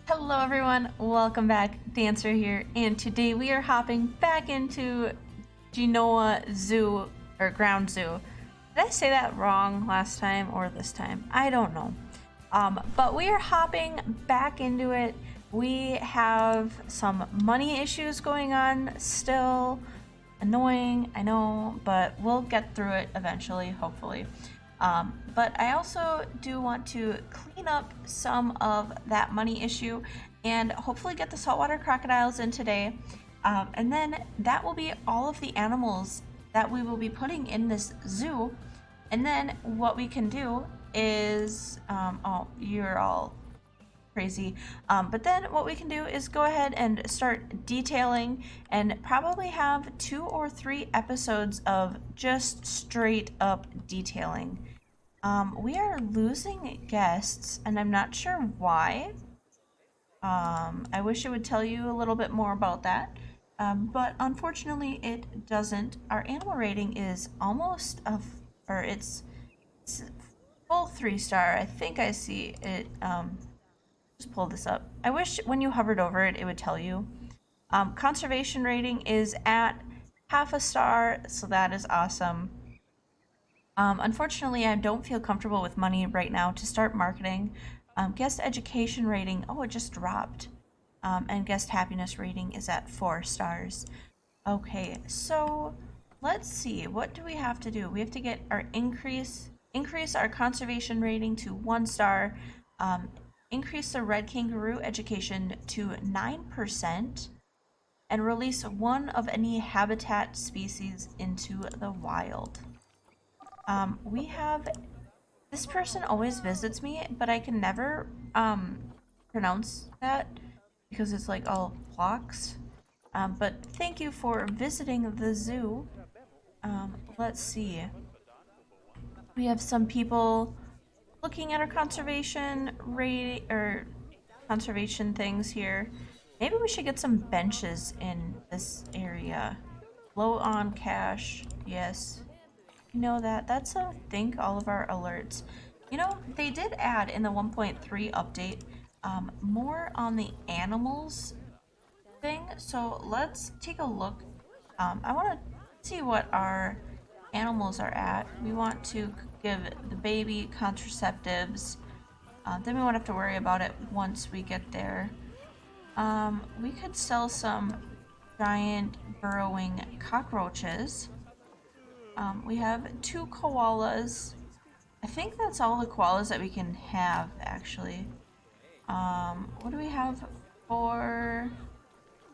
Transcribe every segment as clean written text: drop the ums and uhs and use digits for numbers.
Hello everyone, welcome back. Dancer here, and today we are hopping back into Genoa Zoo, or Ground Zoo. Did I say that wrong last time or this time? I don't know. But we are hopping back into it. We have some money issues going on still. Annoying, I know, but we'll get through it eventually, hopefully. But I also do want to clean up some of that money issue and hopefully get the saltwater crocodiles in today. And then that will be all of the animals that we will be putting in this zoo. And then what we can do is, oh, you're all crazy. But then what we can do is go ahead and start detailing and probably have 2 or 3 episodes of just straight up detailing. We are losing guests, and I'm not sure why. I wish it would tell you a little bit more about that. But unfortunately, it doesn't. Our animal rating is almost or it's full 3-star. I think I see it. Just pull this up. I wish when you hovered over it, it would tell you. Conservation rating is at half a star, so that is awesome. Unfortunately, I don't feel comfortable with money right now to start marketing. Guest education rating, oh, it just dropped. And guest happiness rating is at 4 stars. Okay, so let's see. What do we have to do? We have to get our increase our conservation rating to 1 star. Increase the red kangaroo education to 9%, and release one of any habitat species into the wild. We have this person always visits me, but I can never pronounce that because it's like all blocks. But thank you for visiting the zoo. Let's see. We have some people looking at our conservation rate or conservation things here. Maybe we should get some benches in this area. Low on cash, yes. You know that. That's I think all of our alerts. You know, they did add in the 1.3 update more on the animals thing. So let's take a look. I want to see what our animals are at. We want to give the baby contraceptives. Then we won't have to worry about it once we get there. We could sell some giant burrowing cockroaches. We have 2 koalas. I think that's all the koalas that we can have, actually. What do we have for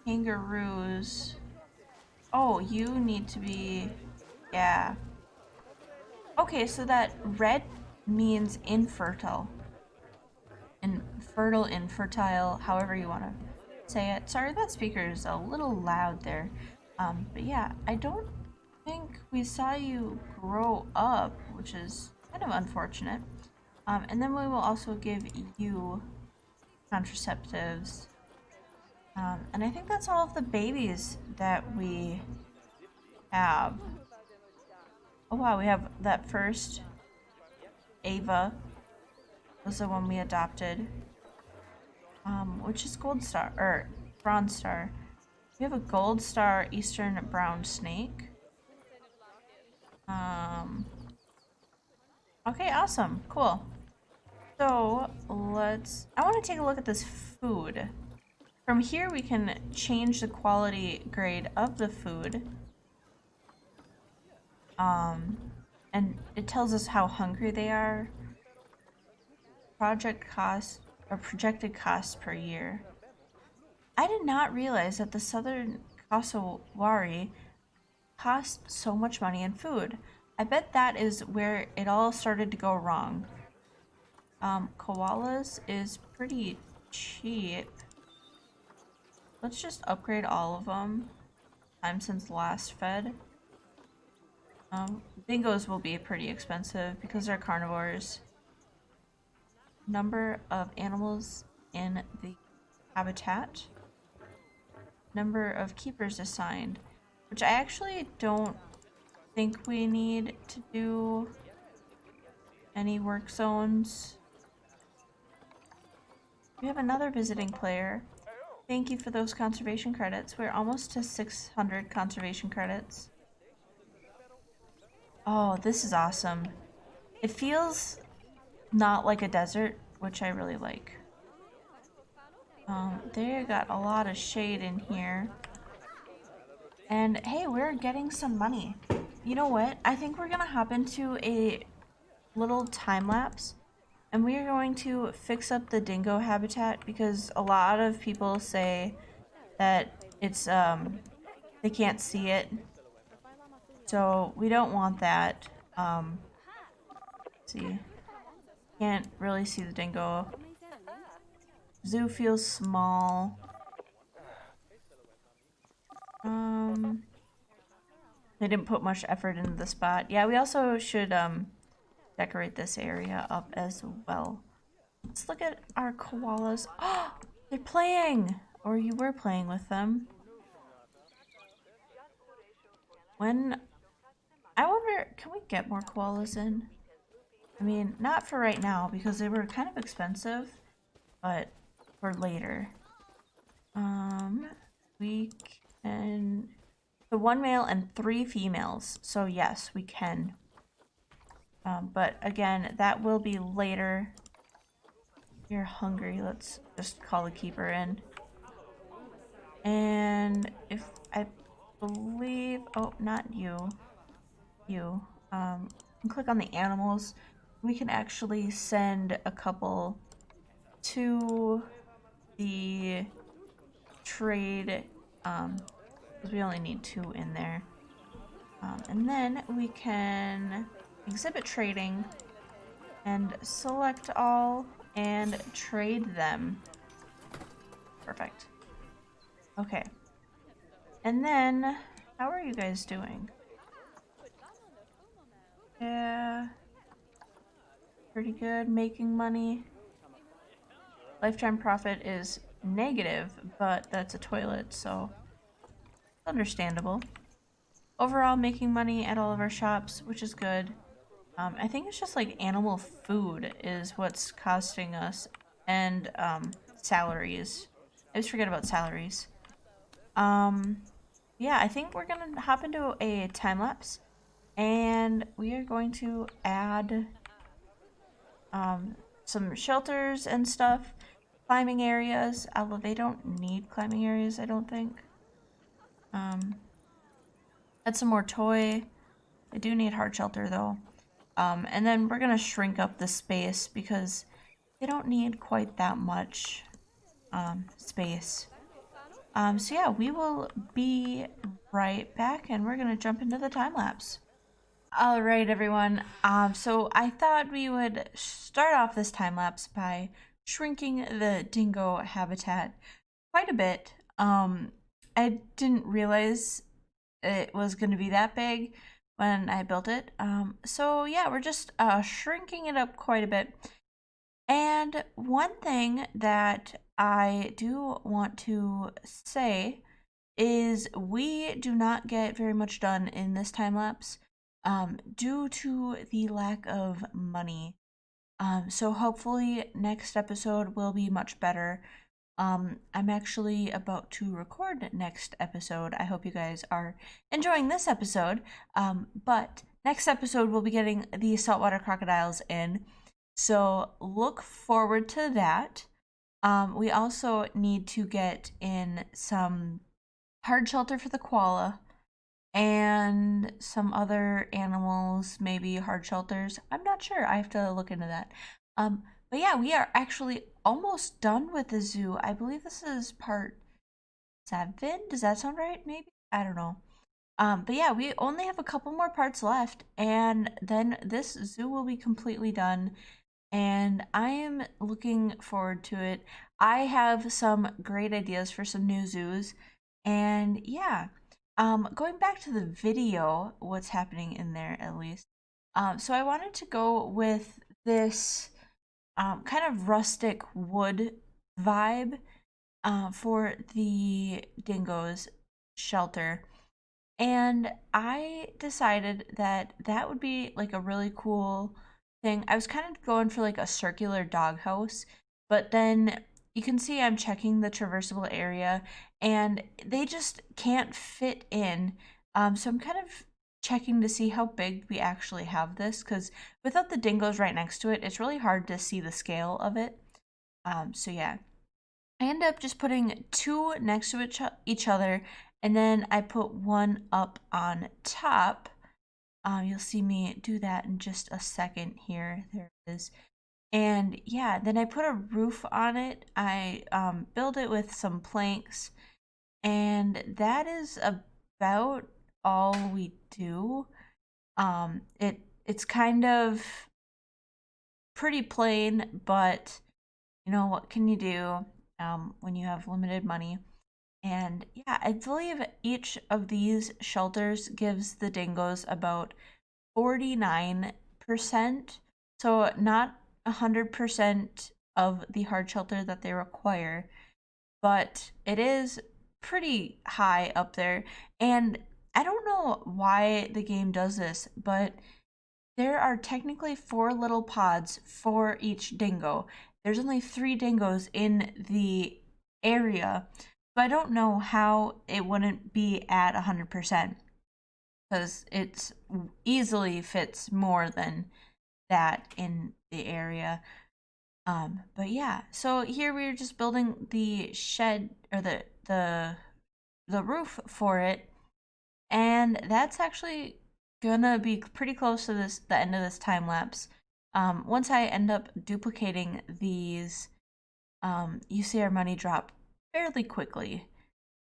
kangaroos? Oh, you need to be... Yeah. Okay, so that red means infertile. Infertile, infertile, however you want to say it. Sorry, that speaker is a little loud there. But yeah, I don't think we saw you grow up, which is kind of unfortunate. And then we will also give you contraceptives. And I think that's all of the babies that we have. Oh wow, we have that first Ava was the one we adopted. Which is gold star, or bronze star. We have a gold star eastern brown snake. Okay, awesome, cool. So I want to take a look at this food. From here we can change the quality grade of the food. And it tells us how hungry they are. Project cost or projected cost per year. I did not realize that the southern cassowary cost so much money in food. I bet that is where it all started to go wrong. Koalas is pretty cheap. Let's just upgrade all of them. Time since last fed. Dingoes will be pretty expensive because they're carnivores. Number of animals in the habitat. Number of keepers assigned, which I actually don't think we need to do any work zones. We have another visiting player. Thank you for those conservation credits. We're almost to 600 conservation credits. Oh, this is awesome. It feels not like a desert, which I really like. They got a lot of shade in here. And hey, we're getting some money. You know what? I think we're gonna hop into a little time lapse and we are going to fix up the dingo habitat because a lot of people say that it's they can't see it. So we don't want that. Let's see. Can't really see the dingo. Zoo feels small. They didn't put much effort into the spot. Yeah, we also should decorate this area up as well. Let's look at our koalas. Oh, they're playing! Or you were playing with them. When... I wonder, can we get more koalas in? I mean, not for right now because they were kind of expensive, but for later. We can... The 1 male and 3 females. So yes, we can. But again, that will be later. You're hungry. Let's just call the keeper in. And if I believe, oh, not you. You. Click on the animals. We can actually send a couple to the trade, because we only need 2 in there. And then we can exhibit trading and select all and trade them. Perfect. Okay. And then, how are you guys doing? Yeah. Pretty good, making money. Lifetime profit is negative, but that's a toilet, so understandable. Overall, making money at all of our shops, which is good. I think it's just like animal food is what's costing us, and salaries. I always forget about salaries. Yeah, I think we're gonna hop into a time lapse, and we are going to add some shelters and stuff, climbing areas. Although they don't need climbing areas, I don't think. Add some more toy. They do need hard shelter though. And then we're gonna shrink up the space because they don't need quite that much space. So yeah, we will be right back and we're gonna jump into the time lapse. All right, everyone. So I thought we would start off this time lapse by shrinking the dingo habitat quite a bit. I didn't realize it was going to be that big when I built it. So yeah, we're just shrinking it up quite a bit. And one thing that I do want to say is we do not get very much done in this time lapse due to the lack of money. So hopefully next episode will be much better. I'm actually about to record next episode. I hope you guys are enjoying this episode. But next episode we'll be getting the saltwater crocodiles in. So look forward to that. We also need to get in some hard shelter for the koala and some other animals, maybe hard shelters. I'm not sure. I have to look into that. But yeah, we are actually almost done with the zoo. I believe this is part 7. Does that sound right? Maybe? I don't know. But yeah, we only have a couple more parts left, and then this zoo will be completely done. And I am looking forward to it. I have some great ideas for some new zoos. And yeah, going back to the video, what's happening in there at least. So I wanted to go with this kind of rustic wood vibe for the dingoes shelter. And I decided that that would be like a really cool thing. I was kind of going for like a circular doghouse, but then you can see I'm checking the traversable area and they just can't fit in. So I'm kind of checking to see how big we actually have this because without the dingoes right next to it, it's really hard to see the scale of it. So yeah, I end up just putting two next to each other and then I put one up on top. You'll see me do that in just a second here. There it is. And yeah, then I put a roof on it. I build it with some planks, and that is about all we do. It's kind of pretty plain, but you know what can you do when you have limited money? And yeah, I believe each of these shelters gives the dingoes about 49%. So not 100% of the hard shelter that they require, but it is pretty high up there. And I don't know why the game does this, but there are technically 4 little pods for each dingo. There's only 3 dingoes in the area, so I don't know how it wouldn't be at 100% because it easily fits more than that in the area. But yeah, so here we're just building the shed or the roof for it, and that's actually gonna be pretty close to the end of this time lapse. Once I end up duplicating these, you see our money drop fairly quickly.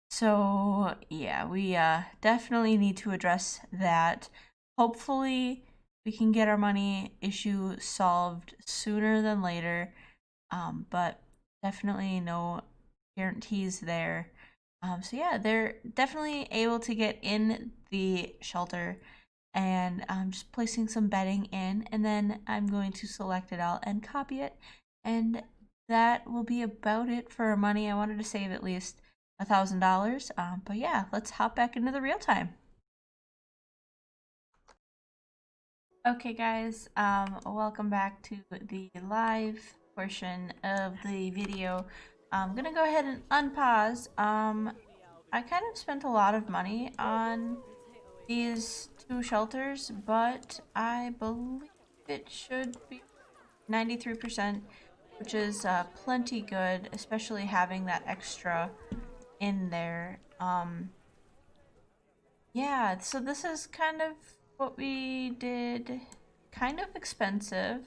So yeah, we definitely need to address that. Hopefully, we can get our money issue solved sooner than later. But definitely no guarantees there. So yeah, they're definitely able to get in the shelter, and I'm just placing some bedding in, and then I'm going to select it all and copy it, and that will be about it for money. I wanted to save at least $1,000. But yeah, let's hop back into the real time. Okay, guys, welcome back to the live portion of the video. I'm gonna go ahead and unpause. I kind of spent a lot of money on these 2 shelters, but I believe it should be 93%, which is plenty good, especially having that extra in there. Yeah, so this is kind of what we did. Kind of expensive,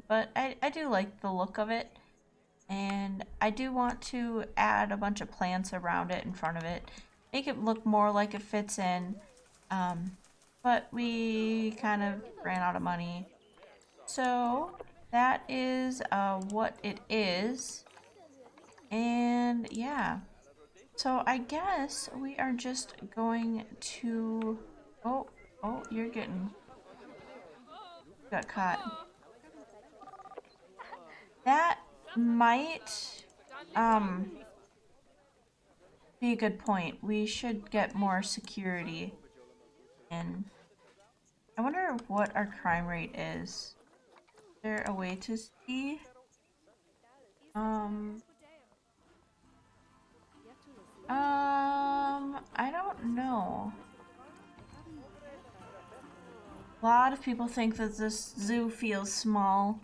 but I do like the look of it. And I do want to add a bunch of plants around it in front of it. Make it look more like it fits in. But we kind of ran out of money. So that is what it is. And yeah. So I guess we are just going to... Oh, oh, you're getting... got caught. That might be a good point. We should get more security in. I wonder what our crime rate is. Is there a way to see? I don't know. A lot of people think that this zoo feels small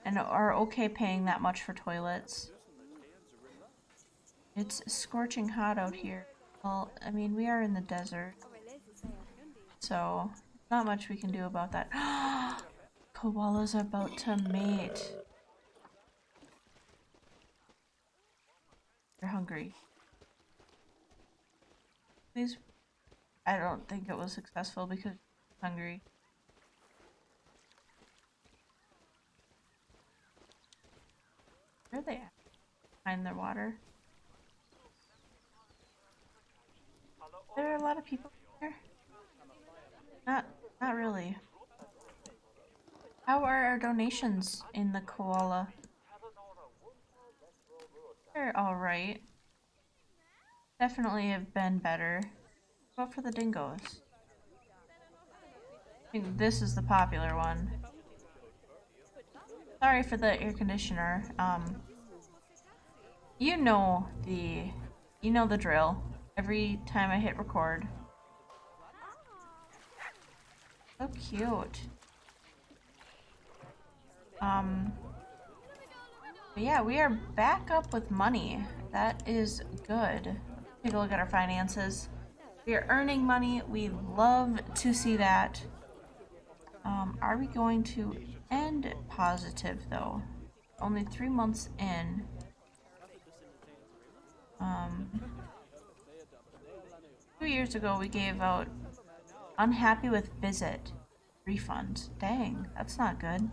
and are okay paying that much for toilets. It's scorching hot out here. Well, I mean, we are in the desert, so not much we can do about that. Koalas are about to mate. They're hungry. Please. I don't think it was successful because I'm hungry. Where are they at? Behind their water. There are a lot of people here. Not really. How are our donations in the koala? They're alright. Definitely have been better. What for the dingoes? I think this is the popular one. Sorry for the air conditioner. You know the drill. Every time I hit record. So cute. But yeah, we are back up with money. That is good. Take a look at our finances. We are earning money. We love to see that. Are we going to end positive though? Only 3 months in. Um, 2 years ago we gave out unhappy with visit refund. Dang, that's not good.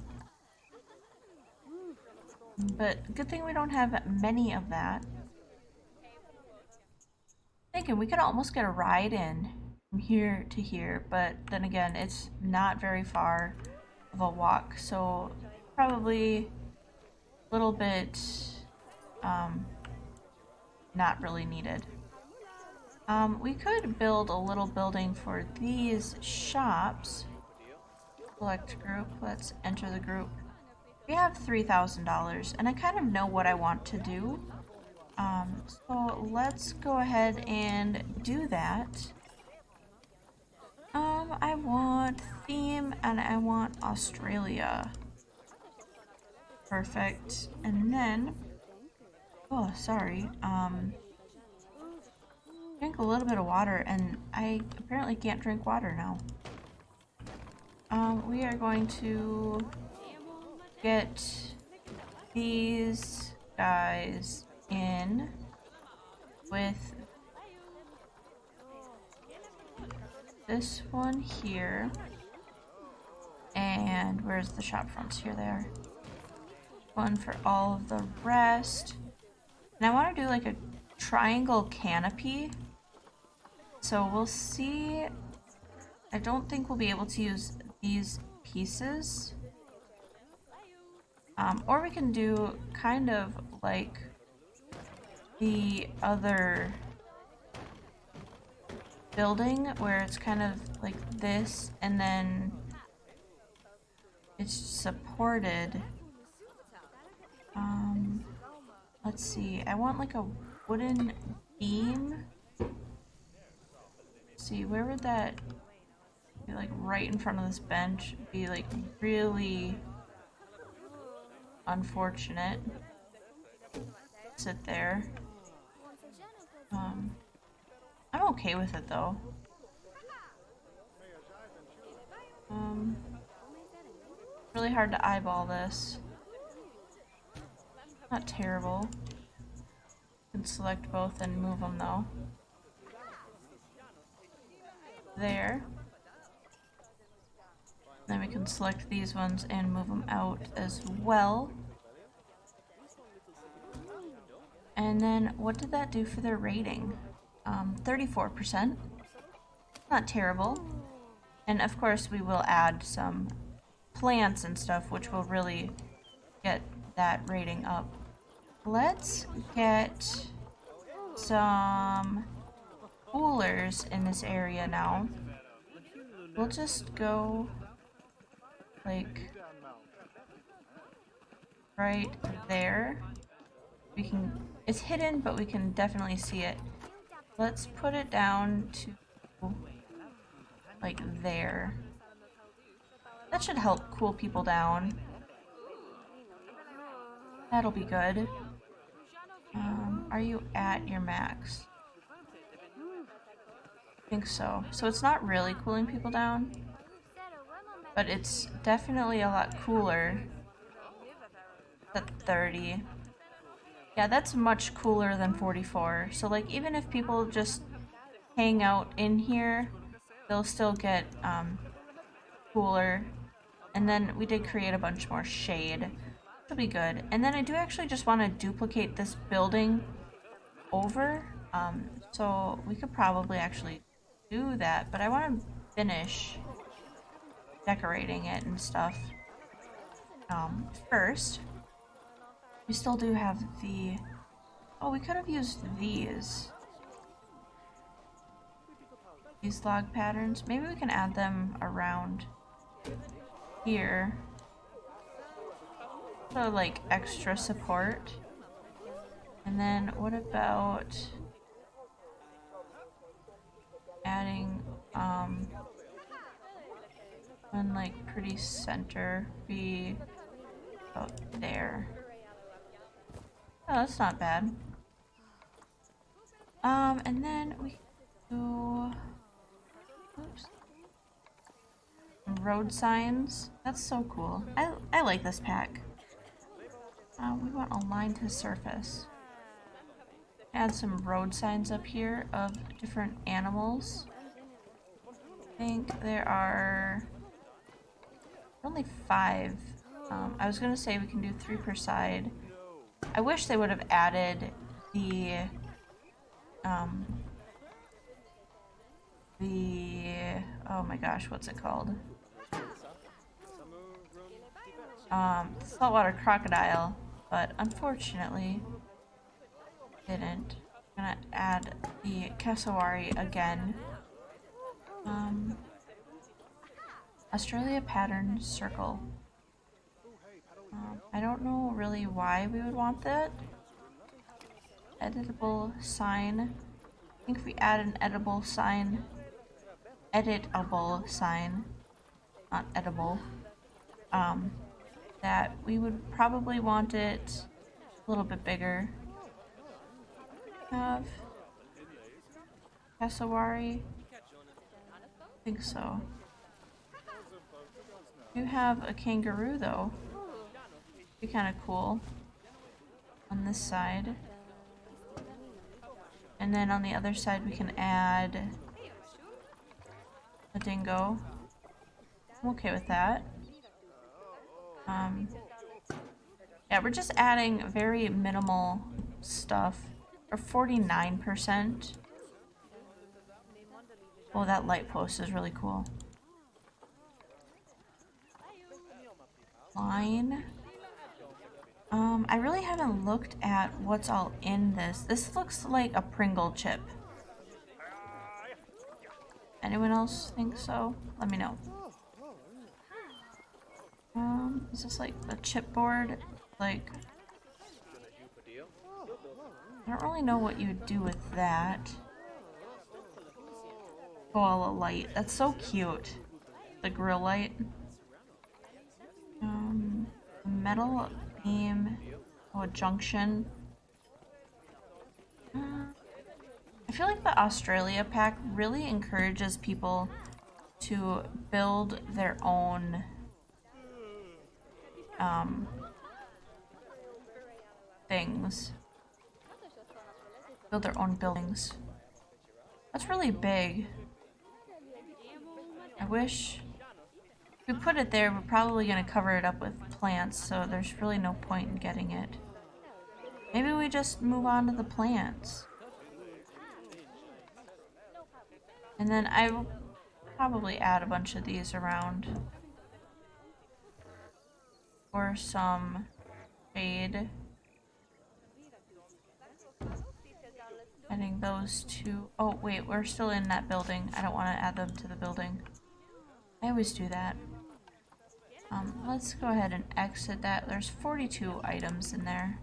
But good thing we don't have many of that. Thinking we could almost get a ride in from here to here, but then again, it's not very far of a walk, so probably a little bit not really needed. We could build a little building for these shops. Select group. Let's enter the group. We have $3,000, and I kind of know what I want to do. So let's go ahead and do that. I want theme, and I want Australia. Perfect. And then, oh, sorry. Drink a little bit of water, and I apparently can't drink water now. We are going to get these guys in with this one here. And where's the shop fronts? Here they are. One for all of the rest. And I want to do like a triangle canopy. So we'll see. I don't think we'll be able to use these pieces. Or we can do kind of like the other building where it's kind of like this and then it's supported. Let's see. I want like a wooden beam. Let's see, where would that be? Like right in front of this bench? Be like really unfortunate. Sit there. I'm okay with it though. Really hard to eyeball this. Not terrible. Can select both and move them though. There. Then we can select these ones and move them out as well. And then what did that do for their rating? 34%. Not terrible. And of course we will add some plants and stuff, which will really get that rating up. Let's get some coolers in this area now. We'll just go like right there. We can, it's hidden, but we can definitely see it. Let's put it down to like there. That should help cool people down. That'll be good. Are you at your max? I think so. So it's not really cooling people down, but it's definitely a lot cooler. At 30. Yeah, that's much cooler than 44. So like even if people just hang out in here, they'll still get cooler. And then we did create a bunch more shade. It'll be good. And then I do actually just want to duplicate this building over. So we could probably actually do that, but I want to finish decorating it and stuff. First, we still do have the... Oh, we could have used these. These log patterns. Maybe we can add them around here. So like extra support. And then what about adding one like pretty center be about there. Oh, that's not bad. And then we do, oops, road signs. That's so cool. I like this pack. We want a line to surface. Add some road signs up here of different animals. I think there are only 5. I was gonna say we can do 3 per side. I wish they would have added the oh my gosh, what's it called? Saltwater crocodile, but unfortunately didn't. I'm gonna add the cassowary again. Australia pattern circle. I don't know really why we would want that. Editable sign. I think if we add an editable sign, not edible, that we would probably want it a little bit bigger. Have cassowary? I think so. You have a kangaroo though. Be kind of cool on this side. And then on the other side we can add a dingo. I'm okay with that. Yeah, we're just adding very minimal stuff. Or 49%. Oh, that light post is really cool. Line. I really haven't looked at what's all in this. This looks like a Pringle chip. Anyone else think so? Let me know. Is this like a chipboard? Like, I don't really know what you would do with that. Koala light. That's so cute. The grill light. Metal beam. Oh, a junction. I feel like the Australia pack really encourages people to build their own things. Build their own buildings. That's really big. I wish if we put it there, we're probably going to cover it up with plants, so there's really no point in getting it. Maybe we just move on to the plants. And then I will probably add a bunch of these around. Or some shade. Adding those two. Oh, wait, we're still in that building. I don't want to add them to the building. I always do that. Let's go ahead and exit that. There's 42 items in there.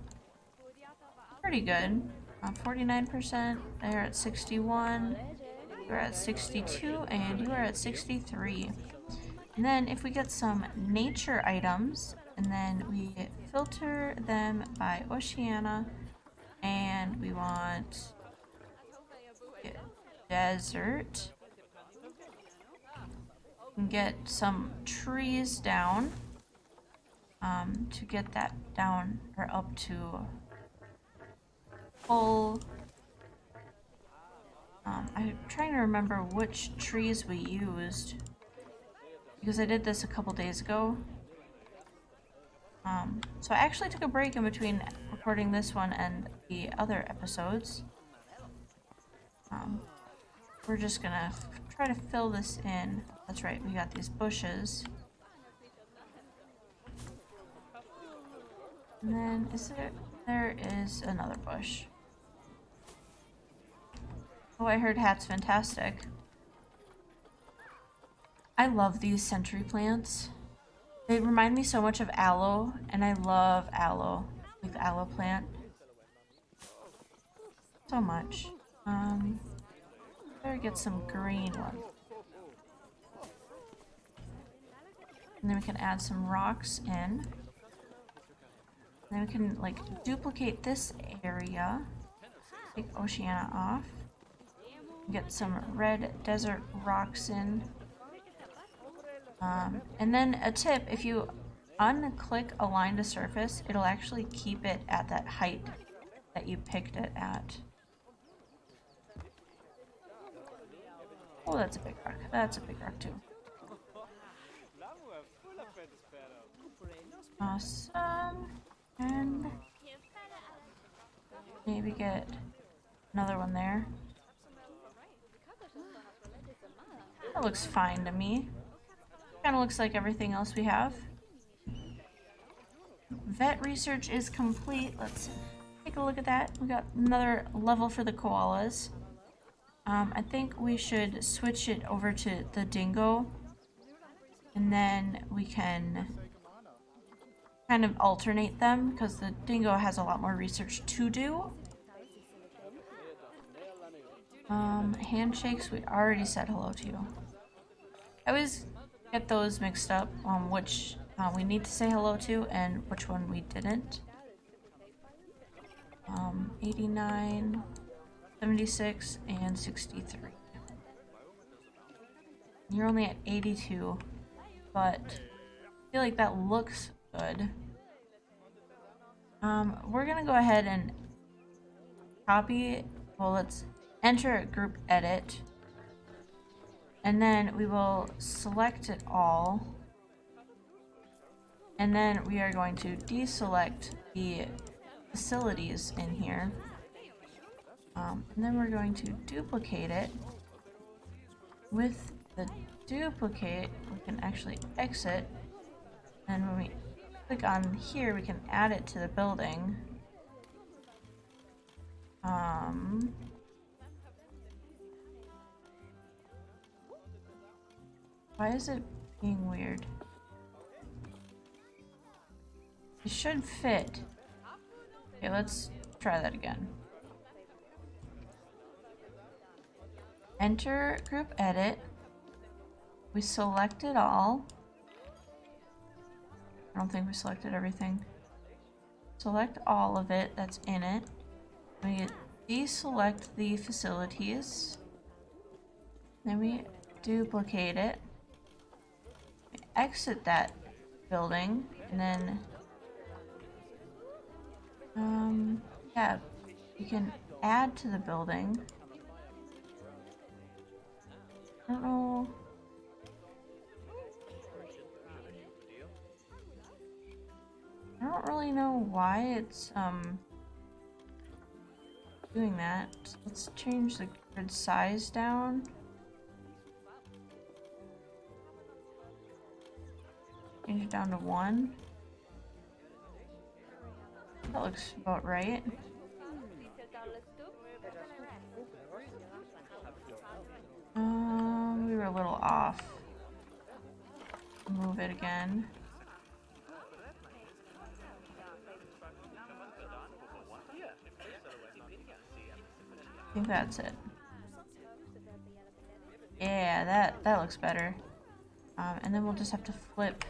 Pretty good. 49%. They're at 61. You're at 62, and you are at 63. And then if we get some nature items, and then we filter them by Oceania, and we want desert. We can get some trees down to get that down or up to full. I'm trying to remember which trees we used because I did this a couple days ago. So I actually took a break in between recording this one and the other episodes. We're just gonna try to fill this in. That's right, we got these bushes. And then there is another bush. Oh, I heard hat's fantastic. I love these century plants. They remind me so much of aloe, and I love aloe, like the aloe plant. so much. Better get some green ones. And then we can add some rocks in. And then we can like duplicate this area. Take Oceania off. Get some red desert rocks in. And then a tip, if you unclick align to surface, it'll actually keep it at that height that you picked it at. Oh, that's a big rock. That's a big rock too. Awesome. And maybe get another one there. That looks fine to me. Kind of looks like everything else we have. Vet research is complete. Let's take a look at that. We got another level for the koalas. I think we should switch it over to the dingo. And then we can kind of alternate them because the dingo has a lot more research to do. Handshakes, we already said hello to you. I always get those mixed up on which we need to say hello to and which one we didn't. 89, 76, and 63. You're only at 82, but I feel like that looks good. We're gonna go ahead and copy, well, let's enter group edit, and then we will select it all, and then we are going to deselect the facilities in here, and then we're going to duplicate it. With the duplicate, we can actually exit, and when we click on here, we can add it to the building. Why is it being weird? It should fit. Okay, let's try that again. Enter group edit. We select it all. I don't think we selected everything. Select all of it that's in it. We deselect the facilities. Then we duplicate it. We exit that building, and then yeah, you can add to the building. I don't know. I don't really know why it's doing that. Let's change the grid size down. Change it down to 1. That looks about right. We were a little off. Move it again. I think that's it. Yeah, that looks better. And then we'll just have to flip.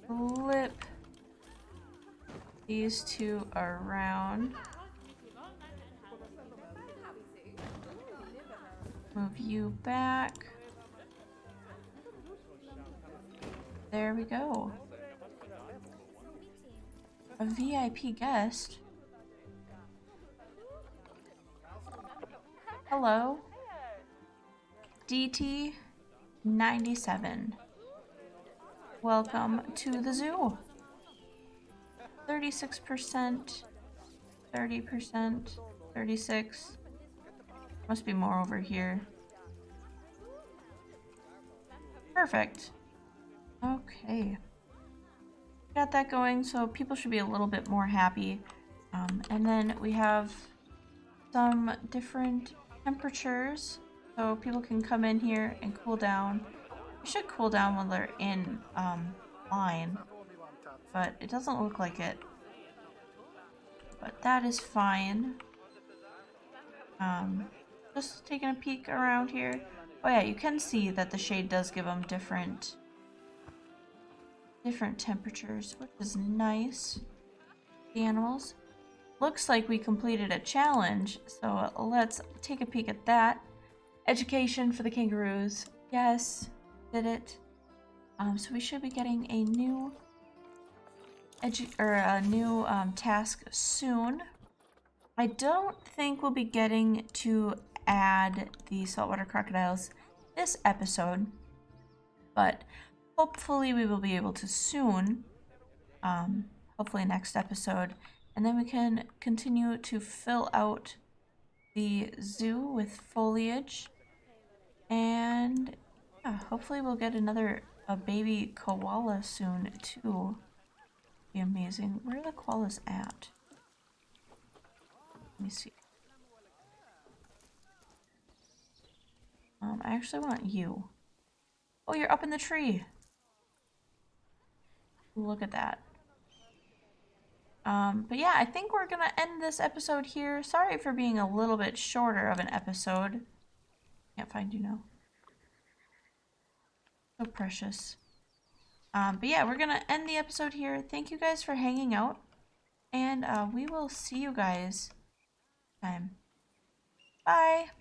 Flip these two around. Move you back. There we go. A VIP guest. Hello. DT 97. Welcome to the zoo. 36%, 30%, 36. Must be more over here. Perfect. Okay. Got that going, so people should be a little bit more happy. And then we have some different temperatures, so people can come in here and cool down. They should cool down when they're in line, but it doesn't look like it. but that is fine. Just taking a peek around here. Oh yeah, you can see that the shade does give them different temperatures, which is nice. The animals. Looks like we completed a challenge, so let's take a peek at that. Education for the kangaroos. Yes, did it. So we should be getting a new task soon. I don't think we'll be getting to add the saltwater crocodiles this episode, but hopefully we will be able to soon. Hopefully next episode, and then we can continue to fill out the zoo with foliage, and yeah, hopefully we'll get a baby koala soon too. Be amazing. Where are the koalas at? Let me see. I actually want you. Oh, you're up in the tree. Look at that. But yeah, I think we're gonna end this episode here. Sorry for being a little bit shorter of an episode. Can't find you now. So precious. But yeah, we're gonna end the episode here. Thank you guys for hanging out, and we will see you guys next time. Bye.